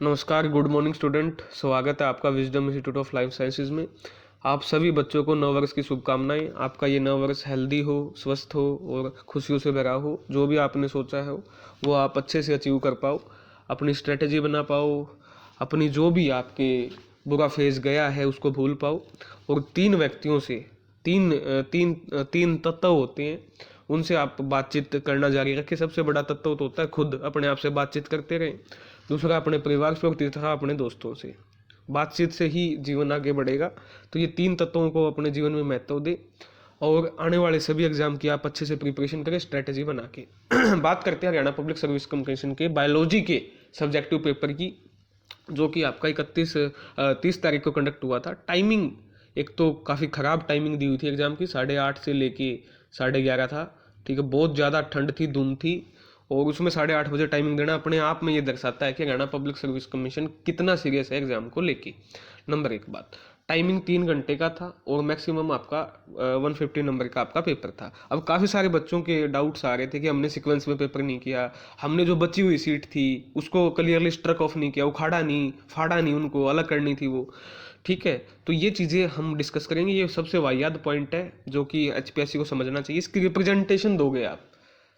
नमस्कार, good morning student. स्वागत है आपका wisdom institute of life sciences में। आप सभी बच्चों को नव वर्ष की शुभकामनाएं। आपका ये नव वर्ष हेल्दी हो, स्वस्थ हो और खुशियों से भरा हो। जो भी आपने सोचा है वो आप अच्छे से अचीव कर पाओ, अपनी स्ट्रेटेजी बना पाओ, अपनी जो भी आपके बुरा फेज गया है उसको भूल पाओ। और तीन व्यक्तियों से तीन तत्व होते हैं, उनसे आप बातचीत करना जारी रखें। सबसे बड़ा तत्व तो होता है खुद, अपने आप से बातचीत करते रहें। दूसरा अपने परिवार से और तीसरा अपने दोस्तों से। बातचीत से ही जीवन आगे बढ़ेगा। तो ये तीन तत्वों को अपने जीवन में महत्व दे और आने वाले सभी एग्जाम की आप अच्छे से प्रिपरेशन करें स्ट्रेटेजी बना के। बात करते हैं हरियाणा पब्लिक सर्विस कमीशन के बायोलॉजी के सब्जेक्टिव पेपर की, जो कि आपका 30 तारीख को कंडक्ट हुआ था। टाइमिंग एक तो काफ़ी ख़राब टाइमिंग दी हुई थी एग्ज़ाम की, 8:30 से लेके 11:30 था। ठीक है, बहुत ज़्यादा ठंड थी, धुंध थी, और उसमें 8:30 बजे टाइमिंग देना अपने आप में ये दर्शाता है कि हरियाणा पब्लिक सर्विस कमीशन कितना सीरियस है एग्जाम को लेके। नंबर एक बात, टाइमिंग 3 घंटे का था और मैक्सिमम आपका 150 नंबर का आपका पेपर था। अब काफ़ी सारे बच्चों के डाउट्स आ रहे थे कि हमने सीक्वेंस में पेपर नहीं किया, हमने जो बची हुई सीट थी उसको क्लियरली स्ट्रक ऑफ नहीं किया, उखाड़ा नहीं, फाड़ा नहीं, उनको अलग करनी थी वो। ठीक है, तो ये चीज़ें हम डिस्कस करेंगे। ये सबसे वाहियात पॉइंट है जो कि एचपीएससी को समझना चाहिए। इसकी रिप्रेजेंटेशन दोगे आप,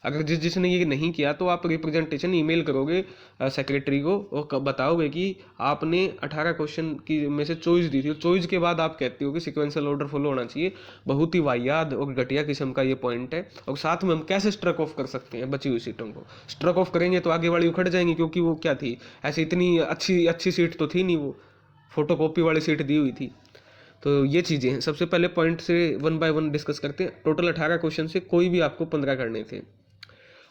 अगर जिसने ये नहीं किया तो आप रिप्रेजेंटेशन ईमेल करोगे सेक्रेटरी को और बताओगे कि आपने 18 क्वेश्चन की में से चॉइस दी थी, चॉइस के बाद आप कहते हो कि सिक्वेंशियल ऑर्डर फॉलो होना चाहिए। बहुत ही वाहियात और घटिया किस्म का ये पॉइंट है। और साथ में हम कैसे स्ट्रक ऑफ कर सकते हैं बची हुई सीटों को। स्ट्रक ऑफ करेंगे तो आगे वाली उखड़ जाएंगी, क्योंकि वो क्या थी, ऐसी इतनी अच्छी सीट तो थी नहीं, वो फोटोकॉपी वाली सीट दी हुई थी। तो ये चीज़ें हैं। सबसे पहले पॉइंट से 1 बाय 1 डिस्कस करते हैं। टोटल 18 क्वेश्चन से कोई भी आपको 15 करने थे।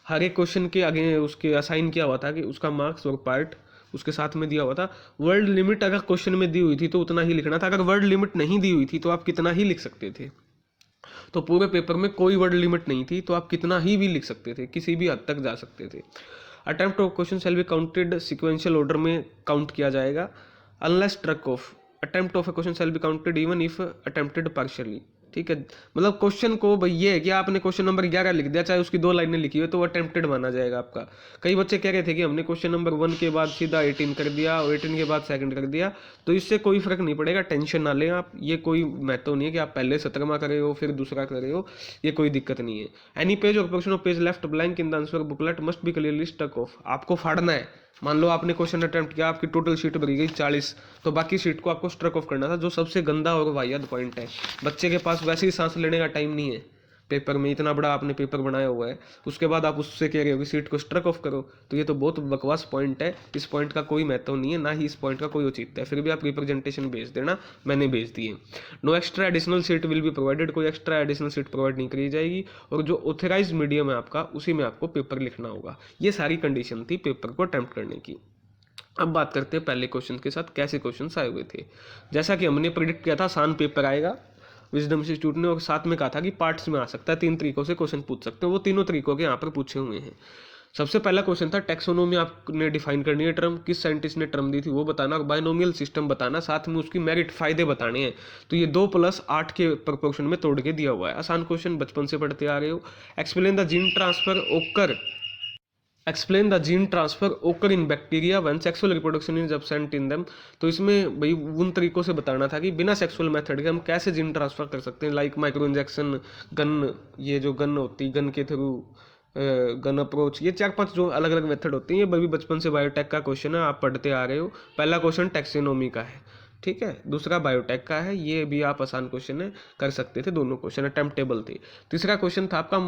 हर एक क्वेश्चन के आगे उसके असाइन किया हुआ था कि उसका मार्क्स और पार्ट उसके साथ में दिया हुआ था। वर्ड लिमिट अगर क्वेश्चन में दी हुई थी तो उतना ही लिखना था, अगर वर्ड लिमिट नहीं दी हुई थी तो आप कितना ही लिख सकते थे। तो पूरे पेपर में कोई वर्ड लिमिट नहीं थी तो आप कितना ही भी लिख सकते थे, किसी भी हद तक जा सकते थे। Attempt of question shall be counted, sequential order में काउंट किया जाएगा। Unless struck off, attempt of a question shall be counted even if attempted partially. ठीक है, मतलब क्वेश्चन को भाई ये है कि आपने क्वेश्चन नंबर 11 लिख दिया, चाहे उसकी 2 लाइनें लिखी हो, तो वो अटेम्प्टेड माना जाएगा आपका। कई बच्चे कह रहे थे कि हमने क्वेश्चन नंबर 1 के बाद सीधा 18 कर दिया और 18 के बाद सेकंड कर दिया, तो इससे कोई फर्क नहीं पड़ेगा, टेंशन ना लें आप। ये कोई महत्व नहीं है कि आप पहले 17वां करे हो फिर दूसरा करे हो, ये कोई दिक्कत नहीं है। Any page or portion of page left blank in the answer booklet must be clearly struck off. आपको फाड़ना है। मान लो आपने क्वेश्चन अटेम्प्ट किया, आपकी टोटल शीट भरी गई 40, तो बाकी शीट को आपको स्ट्रक ऑफ करना था, जो सबसे गंदा और वाहियात पॉइंट है। बच्चे के पास वैसे ही सांस लेने का टाइम नहीं है पेपर में, इतना बड़ा आपने पेपर बनाया हुआ है, उसके बाद आप उससे कह रहे हो कि सीट को स्ट्रक ऑफ करो, तो ये तो बहुत बकवास पॉइंट है। इस पॉइंट का कोई महत्व नहीं है, ना ही इस पॉइंट का कोई औचित्य है। फिर भी आप रिप्रेजेंटेशन भेज देना, मैंने भेज दिए। No extra additional sheet will be provided, कोई एक्स्ट्रा एडिशनल सीट प्रोवाइड नहीं करी जाएगी, और जो ऑथराइज मीडियम है आपका उसी में आपको पेपर लिखना होगा। ये सारी कंडीशन थी पेपर को अटेम्प्ट करने की। अब बात करते हैं पहले क्वेश्चन के साथ कैसे क्वेश्चन आए हुए थे। जैसा कि हमने प्रिडिक्ट किया था आसान पेपर आएगा विजडम इंस्टीट्यूट ने, और साथ में कहा था कि पार्ट्स में आ सकता है, 3 तरीकों से क्वेश्चन पूछ सकते हैं। वो तीनों तरीकों के यहाँ पर पूछे हुए हैं। सबसे पहला क्वेश्चन था टैक्सोनोमी आपने डिफाइन करनी है, टर्म किस साइंटिस्ट ने टर्म दी थी वो बताना, और बायनोमियल सिस्टम बताना, साथ में उसकी मेरिट फायदे बताने हैं। तो ये 2 + 8 के प्रोपोर्शन में तोड़ के दिया हुआ है। आसान क्वेश्चन, बचपन से पढ़ते आ रहे हो। एक्सप्लेन द जीन ट्रांसफर ओकर, एक्सप्लेन द जीन ट्रांसफर ओकर इन bacteria when sexual reproduction is absent in them. तो इसमें भाई उन तरीकों से बताना था कि बिना सेक्सुअल मेथड के हम कैसे जीन ट्रांसफर कर सकते हैं, लाइक माइक्रो इंजेक्शन, गन, ये जो गन होती है गन के थ्रू, गन अप्रोच, ये 4-5 जो अलग अलग मेथड होती हैं। ये भाई बचपन से बायोटेक का क्वेश्चन है, आप पढ़ते आ रहे हो। पहला क्वेश्चन टैक्सोनोमी का है, ठीक है, दूसरा बायोटेक का है। ये भी आप आसान क्वेश्चन है, कर सकते थे, दोनों क्वेश्चन अटेम्प्टेबल थे। तीसरा क्वेश्चन था आपका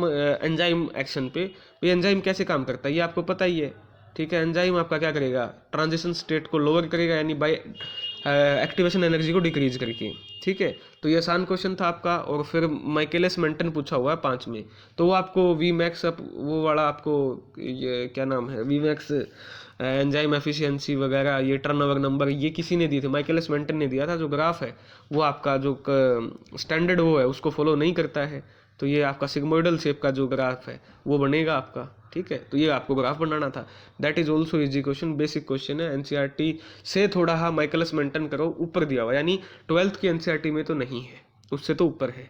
एंजाइम एक्शन पे। ये एंजाइम कैसे काम करता है ये आपको पता ही है। ठीक है, एंजाइम आपका क्या करेगा, ट्रांजिशन स्टेट को लोअर करेगा, यानी बाय एक्टिवेशन एनर्जी को डिक्रीज करके। ठीक है, तो ये आसान क्वेश्चन था आपका। और फिर माइकेलिस मेंटन पूछा हुआ है 5 में, तो वो आपको वी मैक्स वो वाला आपको ये क्या नाम है, वी मैक्स एंजाइम एफिशिएंसी वगैरह, ये टर्नओवर नंबर, ये किसी ने दिए थे, माइकेलिस मेंटन ने दिया था। जो ग्राफ है वो आपका जो स्टैंडर्ड वो है उसको फॉलो नहीं करता है, तो ये आपका सिग्मोइडल शेप का जो ग्राफ है वो बनेगा आपका। ठीक है, तो ये आपको ग्राफ बनाना था। That is also easy question, basic question है, एनसीईआरटी से थोड़ा हाँ माइकेलिस मेंटन करो ऊपर दिया हुआ, यानी 12th की एनसीईआरटी में तो नहीं है, उससे तो ऊपर है।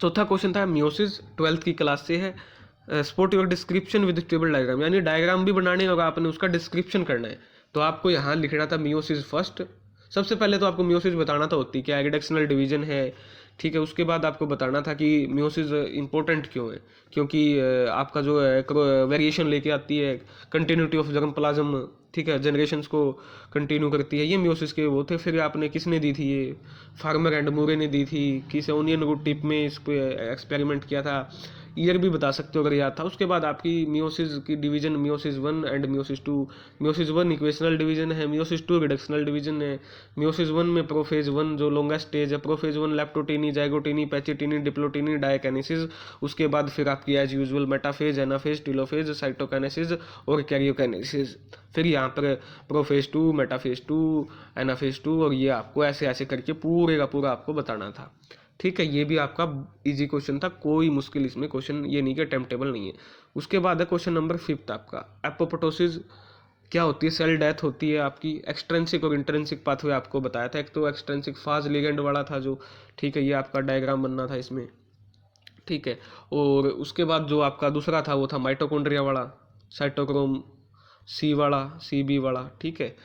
चौथा क्वेश्चन था मियोसिस, 12th की क्लास से है। Sport your description with table diagram, यानी डायग्राम भी बनाने होगा आपने, उसका डिस्क्रिप्शन करना है। तो आपको यहाँ लिखना था मियोसिस फर्स्ट। सबसे पहले तो आपको मियोसिस बताना तो होती क्या रेडक्शनल डिवीजन है, ठीक है। उसके बाद आपको बताना था कि मियोसिस इंपॉर्टेंट क्यों है, क्योंकि आपका जो है वेरिएशन लेके आती है, कंटिन्यूटी ऑफ जर्म प्लाज्म, ठीक है, जनरेशंस को कंटिन्यू करती है, ये मियोसिस के वो थे। फिर आपने किसने दी थी, ये फार्मर एंड मूरे ने दी थी, किस ओनियन रूट टिप में इस पे एक्सपेरिमेंट किया था, ईयर भी बता सकते हो अगर याद था। उसके बाद आपकी मियोसिस की division meiosis 1 and meiosis 2। Meiosis 1 equational division है, मियोसिस 2 रिडक्शनल डिवीजन है। मियोसिस 1 में प्रोफेज 1 जो लॉन्गेस्ट स्टेज है, prophase 1 leptotene, zygotene, pachytene, diplotene, diakinesis. उसके बाद फिर आपकी as usual metaphase, anaphase, telophase, cytokinesis और कैरियोकाइनेसिस। फिर यहाँ पर प्रोफेज 2, मेटाफेज 2, एनाफेज 2, और ये आपको ऐसे ऐसे करके पूरे का पूरा आपको बताना था, ठीक है। ये भी आपका इजी क्वेश्चन था, कोई मुश्किल इसमें क्वेश्चन ये नहीं कि टेम्पटेबल नहीं है। उसके बाद है क्वेश्चन नंबर 5 आपका एपोप्टोसिस क्या होती है। सेल डेथ होती है आपकी। एक्सट्रेंसिक और इंट्रेंसिक पाथवे आपको बताया था। एक तो एक्सट्रेंसिक फाज लिगेंड वाला था जो, ठीक है, ये आपका डायग्राम बनना था इसमें, ठीक है। और उसके बाद जो आपका दूसरा था वो था माइटोकॉन्ड्रिया वाला, साइटोक्रोम सी वाला, सी बी वाला, ठीक है।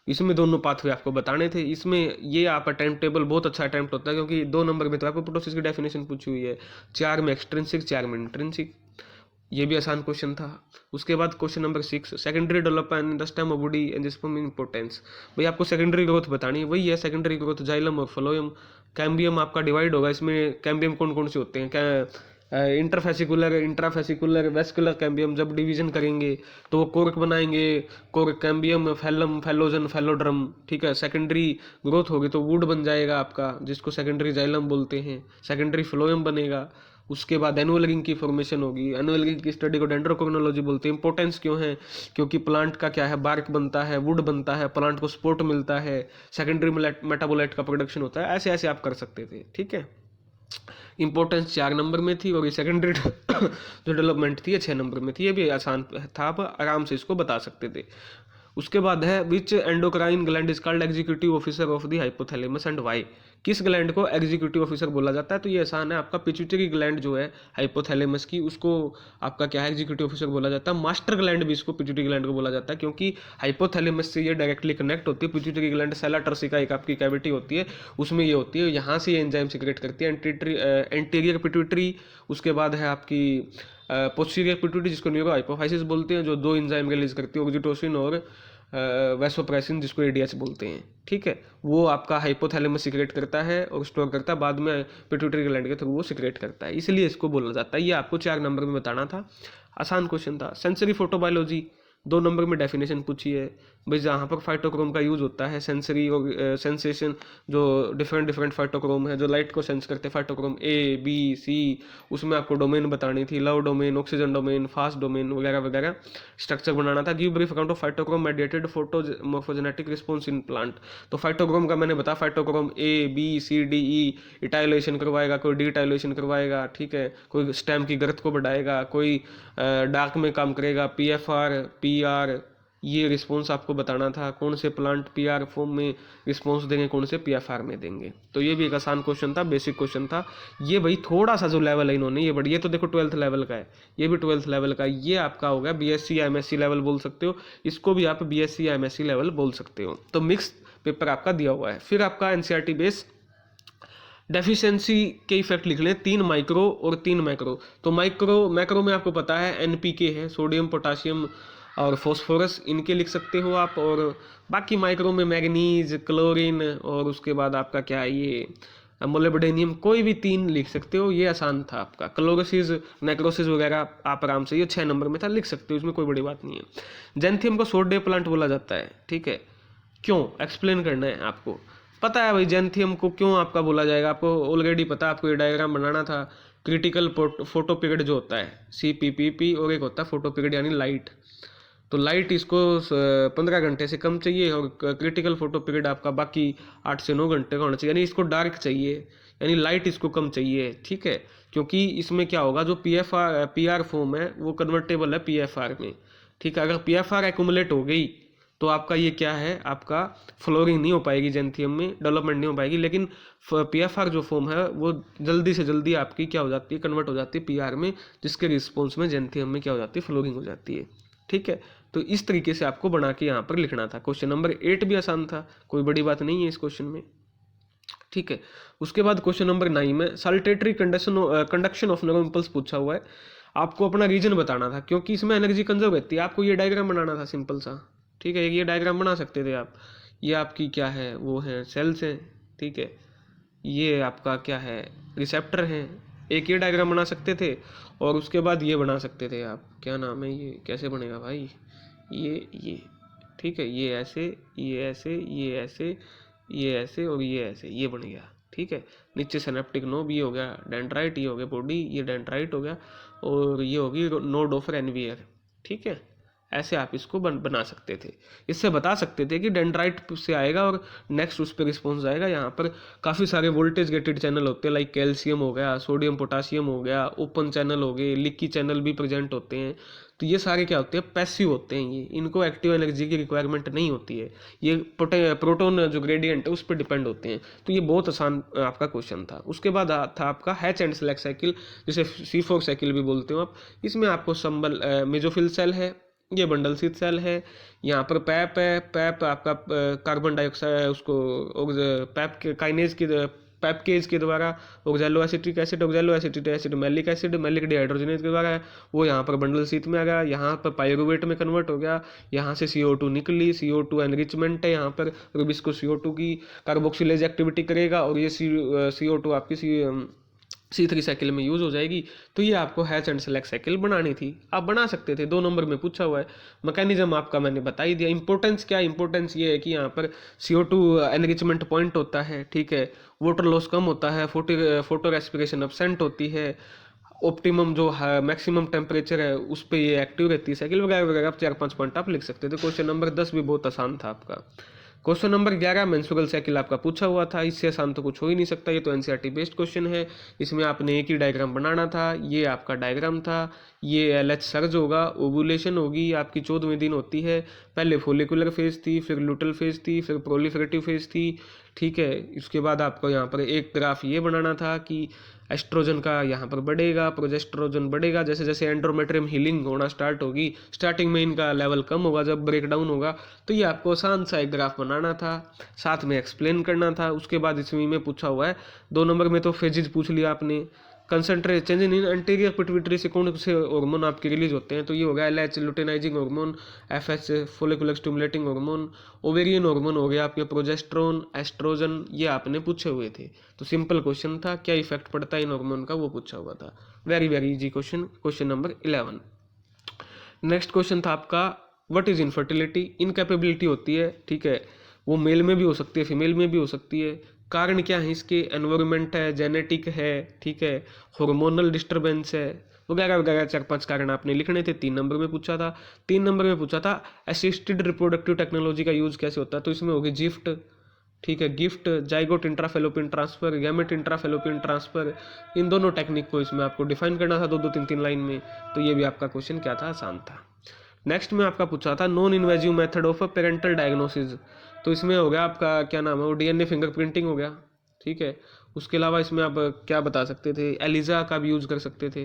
इसमें दोनों पाथवे आपको बताने थे। इसमें ये आपका टाइम टेबल बहुत अच्छा अटेम्प्ट होता है, क्योंकि 2 नंबर में तो एपोप्टोसिस की डेफिनेशन पूछी हुई है, 4 में एक्सट्रिंसिक, 4 में इंट्रिंसिक। ये भी आसान क्वेश्चन था। उसके बाद question number 6 secondary development in the stem of body and sperm importance. भाई आपको सेकेंडरी ग्रोथ बतानी है, वही है सेकेंडरी ग्रोथ जाइलम और फ्लोएम। कैम्बियम आपका डिवाइड होगा, इसमें कैम्बियम कौन कौन से होते हैं, इंटरफेसिकुलर, इंट्राफेसिकुलर, वेस्कुलर कैम्बियम जब डिवीजन करेंगे तो वो कोर्क बनाएंगे, कोर्क कैम्बियम, फैलम, फैलोजन, फैलोड्रम, ठीक है। सेकेंडरी ग्रोथ होगी तो वुड बन जाएगा आपका, जिसको सेकेंडरी जाइलम बोलते हैं। सेकेंडरी फ्लोएम बनेगा। उसके बाद एनुअल रिंग की फॉर्मेशन होगी। एनुअल रिंग की स्टडी को डेंड्रोक्रोनोलॉजी बोलते हैं। इंपॉर्टेंस क्यों है, क्योंकि प्लांट का क्या है, बार्क बनता है, वुड बनता है, प्लांट को सपोर्ट मिलता है, सेकेंडरी मेटाबोलाइट का प्रोडक्शन होता है। ऐसे ऐसे आप कर सकते थे, ठीक है। इंपॉर्टेंस 4 नंबर में थी और ये सेकेंडरी जो डेवलपमेंट थी 6 नंबर में थी। ये भी आसान था, आप आराम से इसको बता सकते थे। उसके बाद है which endocrine gland is called executive officer of the hypothalamus and why. किस ग्लैंड को एग्जीक्यूटिव ऑफिसर बोला जाता है, तो ये आसान है आपका पिट्यूटरी ग्लैंड जो है हाइपोथैलेमस की, उसको आपका क्या है एग्जीक्यूटिव ऑफिसर बोला जाता है। मास्टर ग्लैंड भी इसको पिट्यूटरी ग्लैंड को बोला जाता है, क्योंकि हाइपोथैलेमस से ये डायरेक्टली कनेक्ट होती है। पिट्यूटरी ग्लैंड सेला टर्सिका एक आपकी कैविटी होती है, उसमें ये होती है, यहाँ से ये एंजाइम सिक्रेट करती है। एंटीरियर पिट्यूटरी, उसके बाद है आपकी पोस्टीरियर पिट्यूटरी जिसको न्यूरो हाइपोफाइसिस बोलते हैं, जो 2 एंजाइम रिलीज करती है, ऑक्सीटोसिन और वैसोप्रेसिन जिसको एडीएच बोलते हैं, ठीक है। वो आपका हाइपोथैलेमस सिक्रेट करता है और स्टोर करता है, बाद में पिट्यूटरी ग्लैंड के थ्रू वो सिक्रेट करता है, इसलिए इसको बोला जाता है। ये आपको 4 नंबर में बताना था, आसान क्वेश्चन था। सेंसरी फोटोबायोलॉजी 2 नंबर में डेफिनेशन पूछी है भाई, जहाँ पर फाइटोक्रोम का यूज होता है सेंसरी और सेंसेशन, जो डिफरेंट डिफरेंट फाइटोक्रोम है जो लाइट को सेंस करते हैं, फाइटोक्रोम ए बी सी, उसमें आपको डोमेन बतानी थी, love domain, oxygen domain, fast domain वगैरह वगैरह स्ट्रक्चर बनाना था। Give brief account of phytochrome mediated photo morphogenetic response in plant. तो फाइटोक्रोम का मैंने बताया, phytochrome A B C D E etiolation करवाएगा, कोई डी इटाइलेशन करवाएगा, ठीक है, कोई स्टेम की गर्थ को बढ़ाएगा, कोई डार्क में काम करेगा, P F R, P R, ये रिस्पॉन्स आपको बताना था। कौन से प्लांट पीआर फॉर्म में रिस्पॉन्स देंगे, कौन से पीएफआर में देंगे। तो ये भी एक आसान क्वेश्चन था, बेसिक क्वेश्चन था। ये भाई थोड़ा सा जो लेवल है इन्होंने ये बढ़िया, तो देखो 12th लेवल का है, ये भी 12th लेवल का। ये आपका हो गया बीएससी या एमएससी लेवल बोल सकते हो, इसको भी आप बीएससी या एमएससी लेवल बोल सकते हो। तो मिक्स पेपर आपका दिया हुआ है। फिर आपका एनसीईआरटी बेस डेफिशिएंसी के इफेक्ट लिख लें, 3 माइक्रो और 3 मैक्रो। तो मैक्रो में आपको पता है एनपीके है, सोडियम, पोटाशियम और फॉस्फोरस, इनके लिख सकते हो आप। और बाकी माइक्रो में मैग्नीज, क्लोरीन और उसके बाद आपका क्या है ये मोलिब्डेनियम, कोई भी 3 लिख सकते हो। ये आसान था आपका। क्लोरोसिस, नेक्रोसिस वगैरह आप आराम से, ये 6 नंबर में था, लिख सकते हो, इसमें कोई बड़ी बात नहीं है। जेंथियम को शॉर्ट डे प्लांट बोला जाता है, ठीक है, क्यों एक्सप्लेन करना है आपको, पता है भाई जेंथियम को क्यों आपका बोला जाएगा, आपको ऑलरेडी पता है, आपको ये डायग्राम बनाना था। क्रिटिकल फोटो पीरियड जो होता है CPPP, और एक होता है फोटो पीरियड यानी लाइट। तो लाइट इसको 15 घंटे से कम चाहिए, और क्रिटिकल फोटो पीरियड आपका बाकी 8 से 9 घंटे का होना चाहिए, यानी इसको डार्क चाहिए, यानी लाइट इसको कम चाहिए, ठीक है। क्योंकि इसमें क्या होगा, जो PR फॉर्म है वो कन्वर्टेबल है PFR में, ठीक है। अगर PFR एक्यूमुलेट हो गई तो आपका ये क्या है, आपका फ्लोरिंग नहीं हो पाएगी, जेंथियम में डेवलपमेंट नहीं हो पाएगी। लेकिन PFR जो फॉर्म है वो जल्दी से जल्दी आपकी क्या हो जाती है, कन्वर्ट हो जाती है PR में, जिसके रिस्पॉन्स में जेंथियम में क्या हो जाती है, फ्लोरिंग हो जाती है, ठीक है। तो इस तरीके से आपको बना के यहाँ पर लिखना था। क्वेश्चन नंबर 8 भी आसान था, कोई बड़ी बात नहीं है इस क्वेश्चन में, ठीक है। उसके बाद क्वेश्चन नंबर 9 में सल्टेटरी कंडक्शन ऑफ नर्व इम्पल्स पूछा हुआ है। आपको अपना रीजन बताना था, क्योंकि इसमें एनर्जी कंजर्व रहती है। आपको ये डायग्राम बनाना था सिंपल सा, ठीक है। ये डायग्राम बना सकते थे आप। ये आपकी क्या है, वो है सेल्स हैं, ठीक है। ये आपका क्या है, रिसेप्टर हैं। एक ये डायग्राम बना सकते थे और उसके बाद ये बना सकते थे आप, क्या नाम है, ये कैसे बनेगा भाई, ये ठीक है। ये ऐसे, ये ऐसे, ये ऐसे, ये ऐसे और ये ऐसे, ये बन गया, ठीक है। नीचे सिनेप्टिक नोब, ये हो गया डेंड्राइट, ये हो गया बॉडी, ये डेंड्राइट हो गया, और ये होगी नोड ऑफ एनवियर, ठीक है। ऐसे आप इसको बना सकते थे। इससे बता सकते थे कि डेंड्राइट से आएगा और नेक्स्ट उस पर रिस्पॉन्स आएगा। यहाँ पर काफ़ी सारे वोल्टेज गेटेड चैनल होते हैं, लाइक कैल्शियम हो गया, सोडियम पोटासियम हो गया, ओपन चैनल हो गए, लीकी चैनल भी प्रेजेंट होते हैं। तो ये सारे क्या होते हैं, पैसिव होते हैं। ये इनको एक्टिव एनर्जी की रिक्वायरमेंट नहीं होती है। ये प्रोटोन जो ग्रेडियंट है उस पर डिपेंड होते हैं। तो ये बहुत आसान आपका क्वेश्चन था। उसके बाद था आपका हैच एंड सेलेक्ट साइकिल, जिसे C4 साइकिल भी बोलते हो आप। इसमें आपको संबल मेजोफिल सेल है, ये बंडल शीथ सेल है, यहाँ पर पैप है। पैप आपका कार्बन डाइऑक्साइड उसको पैप के काइनेज की पैप केज के द्वारा oxalo acetic acid malic dehydrogenase के द्वारा है, वो यहाँ पर बंडल शीथ में आ गया। यहाँ पर पायरुवेट में कन्वर्ट हो गया। यहाँ से CO2 निकली, CO2 एनरिचमेंट है यहाँ पर, रुबिस्को CO2 की कार्बोक्सिलेज एक्टिविटी करेगा और ये CO2 आपकी C3 साइकिल में यूज हो जाएगी। तो ये आपको हैच एंड सेलेक्ट साइकिल बनानी थी, आप बना सकते थे। 2 नंबर में पूछा हुआ है। मैकेनिज्म आपका मैंने बता ही दिया। इंपॉर्टेंस क्या है, इंपॉर्टेंस ये है कि यहाँ पर CO2 एनरिचमेंट पॉइंट होता है, ठीक है। वाटर लॉस कम होता है, फोटो रेस्पिरेशन एब्सेंट होती है, ऑप्टिमम जो मैक्सिमम टेम्परेचर है उस पर ये एक्टिव रहती है साइकिल वगैरह वगैरह। आप 4-5 पॉइंट आप लिख सकते थे। क्वेश्चन नंबर 10 भी बहुत आसान था आपका। क्वेश्चन नंबर 11 मेंस्ट्रुअल साइकिल आपका पूछा हुआ था। इससे आसान तो कुछ हो ही नहीं सकता, ये तो NCERT बेस्ड क्वेश्चन है। इसमें आपने एक ही डायग्राम बनाना था। ये आपका डायग्राम था। ये LH सर्ज होगा, ओवुलेशन होगी, आपकी 14वें दिन होती है। पहले फोलिकुलर फेज थी, फिर लूटल फेज थी, फिर प्रोलिफरेटिव फेज थी, ठीक है। इसके बाद आपको यहाँ पर एक ग्राफ ये बनाना था कि एस्ट्रोजन का यहाँ पर बढ़ेगा, प्रोजेस्टेरोजन बढ़ेगा। जैसे जैसे एंड्रोमेट्रियम हीलिंग होना स्टार्ट होगी, स्टार्टिंग में इनका लेवल कम होगा, जब ब्रेक डाउन होगा। तो ये आपको आसान सा एक ग्राफ बनाना था, साथ में एक्सप्लेन करना था। उसके बाद इसमें में पूछा हुआ है 2 नंबर में तो फेजेज पूछ लिया आपने। Concentrate change in anterior pituitary से कौन से हार्मोन आपके रिलीज होते हैं, तो ये हो गया LH luteinizing hormone, FH follicular stimulating hormone, ovarian hormone हो गया आपके प्रोजेस्टेरोन, एस्ट्रोजन, ये आपने पूछे हुए थे। तो सिंपल क्वेश्चन था, क्या इफेक्ट पड़ता है इन हार्मोन का, वो पूछा हुआ था। Very very easy question, question number 11। Next question था आपका व्हाट इज इनफर्टिलिटी। इनकैपेबिलिटी होती है, ठीक है। वो मेल में भी हो सकती है, फीमेल में भी हो सकती है। कारण क्या है इसके, एनवायरमेंट है, जेनेटिक है, ठीक है, हार्मोनल डिस्टर्बेंस है, वगैरह वगैरह। 4-5 कारण आपने लिखने थे। 3 नंबर में पूछा था। 3 नंबर में पूछा था असिस्टेड रिप्रोडक्टिव टेक्नोलॉजी का यूज कैसे होता है, तो इसमें होगी गिफ्ट, ठीक है, gift, zygote intrafallopian transfer, gamete intrafallopian transfer. इन दोनों टेक्निक को इसमें आपको डिफाइन करना था 2-2, 3-3 लाइन में। तो ये भी आपका क्वेश्चन क्या था, आसान था। नेक्स्ट में आपका पूछा था non invasive method of parental diagnosis. तो इसमें हो गया आपका क्या नाम है, वो DNA फिंगरप्रिंटिंग हो गया, ठीक है। उसके अलावा इसमें आप क्या बता सकते थे, एलिजा का भी यूज कर सकते थे,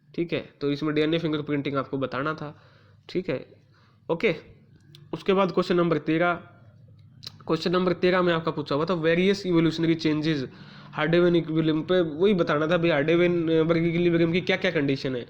ठीक है। तो इसमें DNA फिंगरप्रिंटिंग आपको बताना था, ठीक है, ओके। उसके बाद क्वेश्चन नंबर 13। क्वेश्चन नंबर 13 में आपका पूछा हुआ था वेरियस इवोल्यूशनरी चेंजेस हार्डेवन इक्विलिब्रियम पे। वही बताना था भाई हार्डेवन वर्ग इक्विलिब्रियम की क्या क्या कंडीशन है।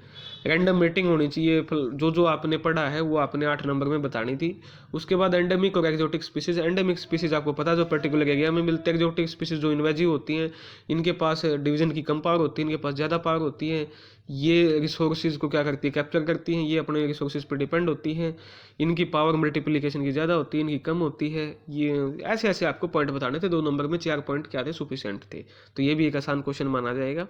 रैंडम मेटिंग होनी चाहिए, जो आपने पढ़ा है वो आपने 8 नंबर में बतानी थी। उसके बाद एंडेमिक और एक्जोटिक स्पीसीज। एंडेमिक स्पीसीज आपको पता है जो पर्टिकुलर एरिया में मिलते हैं। एक्जोटिक स्पीसीज जो इन्वेजिव होती हैं, इनके पास डिवीजन की कम पावर होती है, इनके पास ज़्यादा पावर होती है। ये रिसोर्सेज को क्या करती है, कैप्चर करती हैं। ये अपने रिसोर्सेज पर डिपेंड होती हैं। इनकी पावर मल्टीप्लिकेशन की ज़्यादा होती है, इनकी कम होती है। ये ऐसे ऐसे आपको पॉइंट बताने थे। 2 नंबर में 4 पॉइंट क्या थे, सुफिशिएंट थे। तो ये भी एक आसान क्वेश्चन माना जाएगा।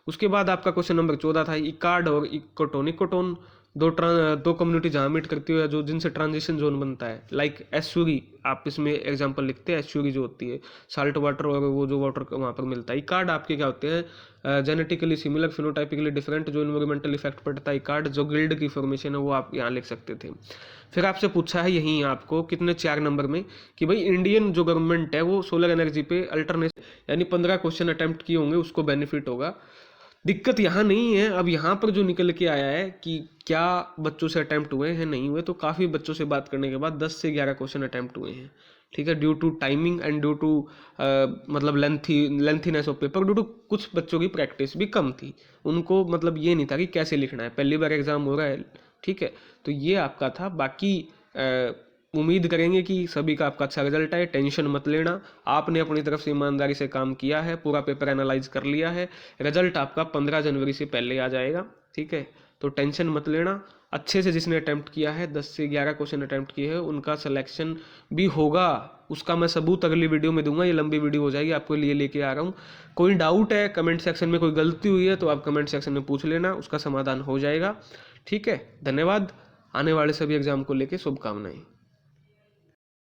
उसके बाद आपका क्वेश्चन नंबर 14 था इकार्ड और इकोटोन। इकोटोन दो कम्युनिटी जहाँ मीट करती है, जो जिनसे ट्रांजिशन जोन बनता है, लाइक एस्चुरी। आप इसमें एग्जांपल लिखते हैं, एस्चुरी जो होती है साल्ट वाटर और वो जो वाटर वहाँ पर मिलता है। इकार्ड आपके क्या होते हैं, जेनेटिकली सिमिलर फिनोटाइपिकली डिफरेंट, जो इन्वायरमेंटल इफेक्ट पड़ता है। इकार्ड जो गिल्ड की फॉर्मेशन है वो आप यहाँ लिख सकते थे। फिर आपसे पूछा है यहीं आपको कितने 4 नंबर में कि भाई इंडियन जो गवर्नमेंट है वो सोलर एनर्जी पे अल्टरनेट, यानी 15 क्वेश्चन अटेम्प्ट किए होंगे, उसको बेनिफिट होगा। दिक्कत यहाँ नहीं है। अब यहाँ पर जो निकल के आया है कि क्या बच्चों से अटैम्प्ट हुए हैं नहीं हुए, तो काफ़ी बच्चों से बात करने के बाद 10 से 11 क्वेश्चन अटैम्प्ट हुए हैं, ठीक है, due to timing and due to मतलब lengthiness of paper, due to कुछ बच्चों की प्रैक्टिस भी कम थी, उनको मतलब ये नहीं था कि कैसे लिखना है, पहली बार एग्जाम हो रहा है, ठीक है। तो ये आपका था। बाकी उम्मीद करेंगे कि सभी का आपका अच्छा रिजल्ट आए, टेंशन मत लेना, आपने अपनी तरफ से ईमानदारी से काम किया है, पूरा पेपर एनालाइज कर लिया है, रिजल्ट आपका 15 जनवरी से पहले आ जाएगा, ठीक है। तो टेंशन मत लेना, अच्छे से जिसने अटैम्प्ट किया है 10 से 11 क्वेश्चन अटैम्प्ट किए हैं उनका सिलेक्शन भी होगा, उसका मैं सबूत अगली वीडियो में दूंगा, ये लंबी वीडियो हो जाएगी, आपके लिए लेके आ रहा हूँ। कोई डाउट है कमेंट सेक्शन में, कोई गलती हुई है तो आप कमेंट सेक्शन में पूछ लेना, उसका समाधान हो जाएगा, ठीक है। धन्यवाद। आने वाले सभी एग्जाम को लेके शुभकामनाएं।